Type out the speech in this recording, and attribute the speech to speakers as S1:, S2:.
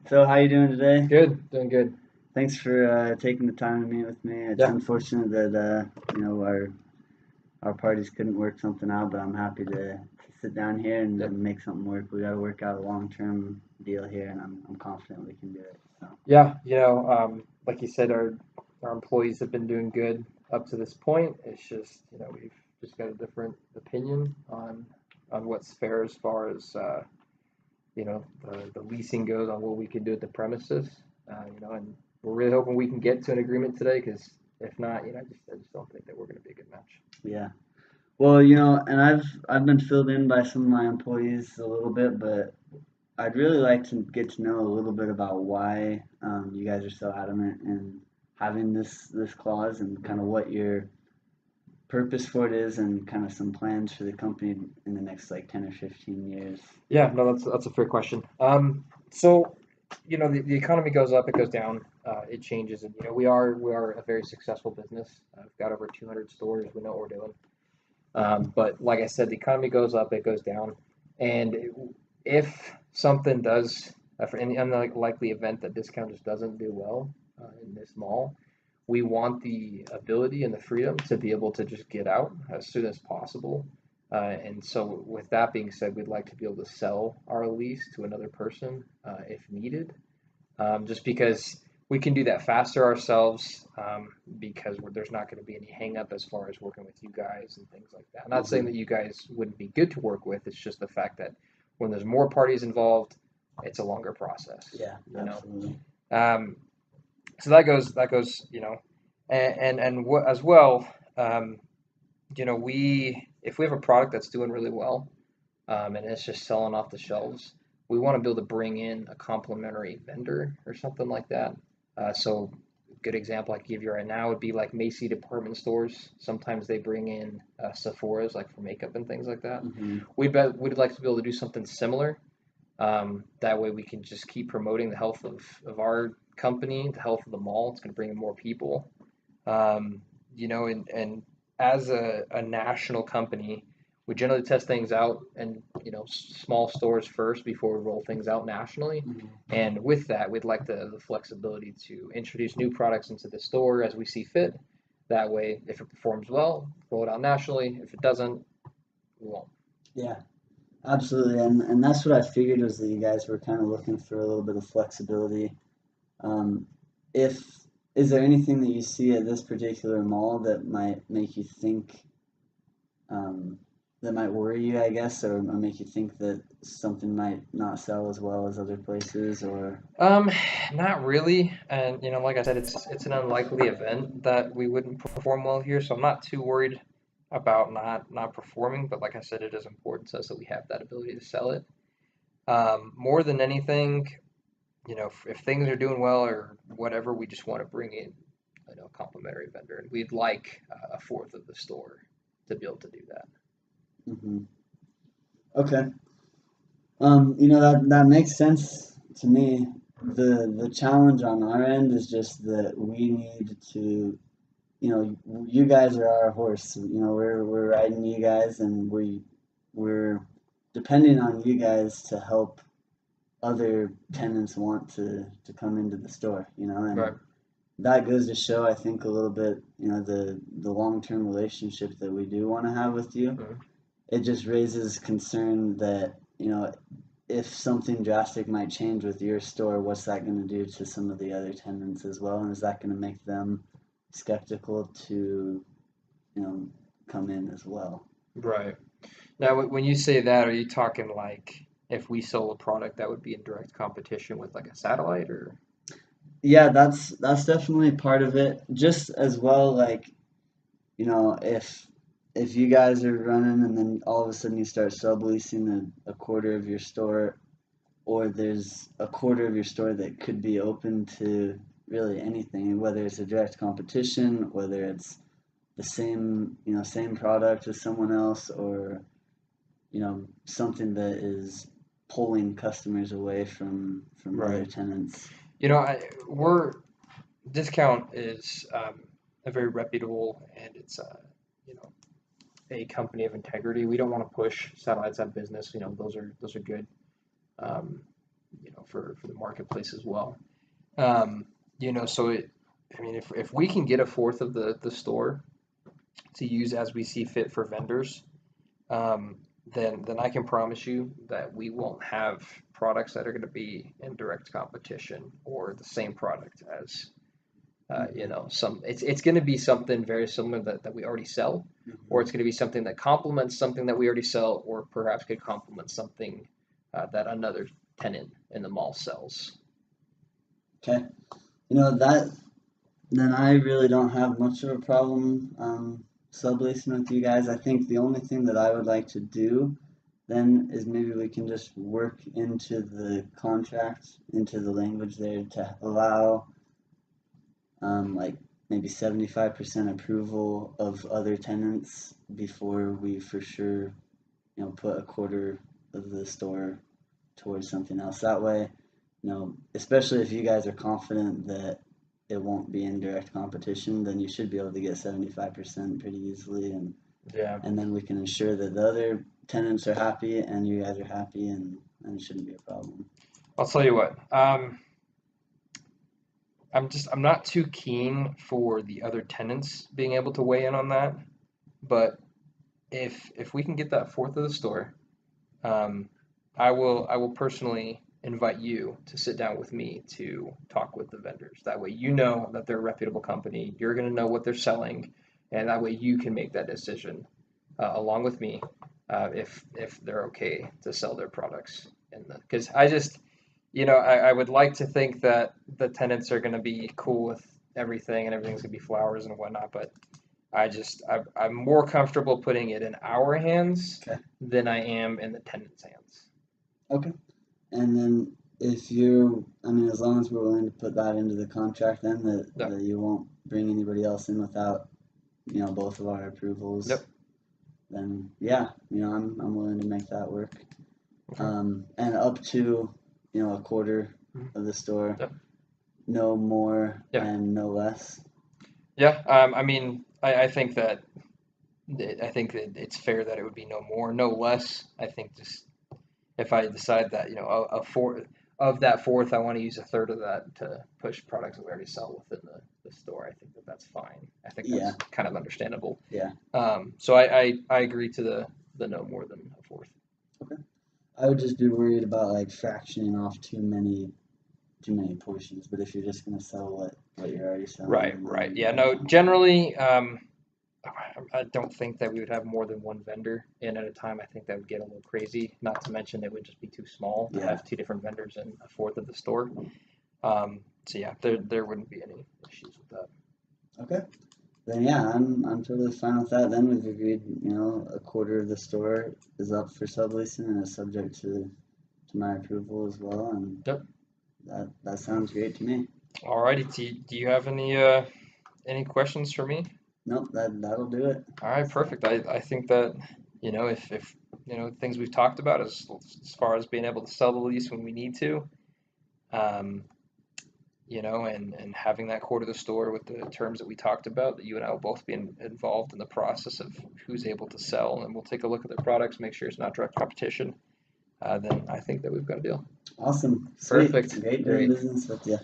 S1: Phil, how you doing today?
S2: Good, doing good.
S1: Thanks for taking the time to meet with me. It's
S2: Yeah,
S1: unfortunate that our parties couldn't work something out, but I'm happy to sit down here
S2: yep.
S1: and make something work. We got to work out a long term deal here, and I'm confident we can do it. So
S2: Yeah, like you said, our employees have been doing good up to this point. It's just, we've just got a different opinion on what's fair as far as the leasing goes on what we can do at the premises. And we're really hoping we can get to an agreement today because if not, I just don't think that we're going to be a good match.
S1: yeah. Well, and I've been filled in by some of my employees a little bit, but I'd really like to get to know a little bit about why you guys are so adamant in having this clause and kind of what your purpose for it is and kind of some plans for the company in the next like 10 or 15 years.
S2: Yeah, no, that's a fair question. The economy goes up, it goes down, it changes, and we are a very successful business. We've got over 200 stores. We know what we're doing. But like I said, the economy goes up, it goes down, and if something does, for any unlikely event that discount just doesn't do well in this mall, we want the ability and the freedom to be able to just get out as soon as possible. And so, with that being said, we'd like to be able to sell our lease to another person if needed, just because we can do that faster ourselves because there's not going to be any hang up as far as working with you guys and things like that. I'm not saying
S1: Mm-hmm.
S2: that you guys wouldn't be good to work with. It's just the fact that when there's more parties involved, it's a longer process.
S1: Yeah,
S2: You know,
S1: absolutely.
S2: um, so that goes. And what as well. We if we have a product that's doing really well, and it's just selling off the shelves, we want to be able to bring in a complementary vendor or something like that. So, a good example I can give you right now would be like Macy department stores. Sometimes they bring in Sephora's like for makeup and things like that.
S1: Mm-hmm.
S2: We'd like to be able to do something similar. That way we can just keep promoting the health of our company, the health of the mall. It's going to bring in more people. And as a national company, we generally test things out and small stores first before we roll things out nationally.
S1: Mm-hmm.
S2: And with that, we'd like the flexibility to introduce new products into the store as we see fit. That way, if it performs well, roll it out nationally. If it doesn't, we won't.
S1: Yeah, absolutely. And that's what I figured was that you guys were kind of looking for a little bit of flexibility. Um, if is there anything that you see at this particular mall that might make you think um, that might worry you, I guess, or make you think that something might not sell as well as other places, or
S2: Um, Not really. And like I said, it's an unlikely event that we wouldn't perform well here, so I'm not too worried about not performing. But like I said, it is important to us that we have that ability to sell it. More than anything, if things are doing well or whatever, we just want to bring in, a complimentary vendor, and we'd like a fourth of the store to be able to do that.
S1: hmm. Okay. That makes sense to me. The challenge on our end is just that we need to, you guys are our horse. We're riding you guys, and we're depending on you guys to help other tenants want to come into the store. And
S2: Right.
S1: that goes to show, I think, a little bit, the long term relationship that we do want to have with you.
S2: Mhm.
S1: It just raises concern that if something drastic might change with your store, what's that going to do to some of the other tenants as well? And is that going to make them skeptical to, you know, come in as well?
S2: Right. Now, when you say that, are you talking like if we sold a product that would be in direct competition with like a satellite or?
S1: Yeah, that's definitely part of it. Just as well, like, if you guys are running and then all of a sudden you start subleasing a quarter of your store, or there's a quarter of your store that could be open to really anything, whether it's a direct competition, whether it's the same product as someone else, or something that is pulling customers away from other
S2: Right.
S1: tenants.
S2: We're Discount is a very reputable and it's you know a company of integrity. We don't want to push satellites out of business. Those are good. Um, for the marketplace as well. So if we can get a fourth of the store to use as we see fit for vendors, um, then I can promise you that we won't have products that are going to be in direct competition or the same product as it's going to be something very similar that we already sell, or it's going to be something that complements something that we already sell, or perhaps could complement something that another tenant in the mall sells.
S1: Okay. That then I really don't have much of a problem subleasing with you guys. I think the only thing that I would like to do then is maybe we can just work into the contract, into the language there to allow like maybe 75% approval of other tenants before we for sure, put a quarter of the store towards something else. That way, especially if you guys are confident that it won't be in direct competition, then you should be able to get 75% pretty easily, and then we can ensure that the other tenants are happy and you guys are happy, and it shouldn't be a problem.
S2: I'll tell you what. I'm not too keen for the other tenants being able to weigh in on that, but if we can get that fourth of the store, I will personally invite you to sit down with me to talk with the vendors. That way you know that they're a reputable company. You're going to know what they're selling, and that way you can make that decision along with me if they're okay to sell their products. Because I would like to think that the tenants are going to be cool with everything and everything's going to be flowers and whatnot, but I'm more comfortable putting it in our hands than I am in the tenant's hands.
S1: Okay. And then as long as we're willing to put that into the contract, then that you won't bring anybody else in without, both of our approvals.
S2: Yep.
S1: Then I'm willing to make that work. Okay. And up to, a quarter of the store, no more and no less.
S2: Yeah. I think that it's fair that it would be no more, no less. I think just if I decide that a fourth of that fourth, I want to use a third of that to push products that we already sell within the store, I think that's fine. I think that's kind of understandable.
S1: Yeah.
S2: So I agree to the no more than a fourth.
S1: Okay. I would just be worried about like fractioning off too many portions, but if you're just gonna sell what you're already selling.
S2: Right. Yeah. No. Generally, I don't think that we would have more than one vendor in at a time. I think that would get a little crazy. Not to mention it would just be too small to have two different vendors in a fourth of the store. There wouldn't be any issues with that.
S1: Okay. Then I'm totally fine with that. Then we've agreed, a quarter of the store is up for subleasing and is subject to my approval as well, and that sounds great to me.
S2: Alrighty, do you have any questions for me?
S1: Nope, that'll do it.
S2: All right, perfect. I think that if things we've talked about as far as being able to sell the lease when we need to, and having that quarter of the store with the terms that we talked about, that you and I will both be involved in the process of who's able to sell, and we'll take a look at their products, make sure it's not direct competition. Then I think that we've got a deal.
S1: Awesome.
S2: Perfect.
S1: Sweet. Great doing business with you.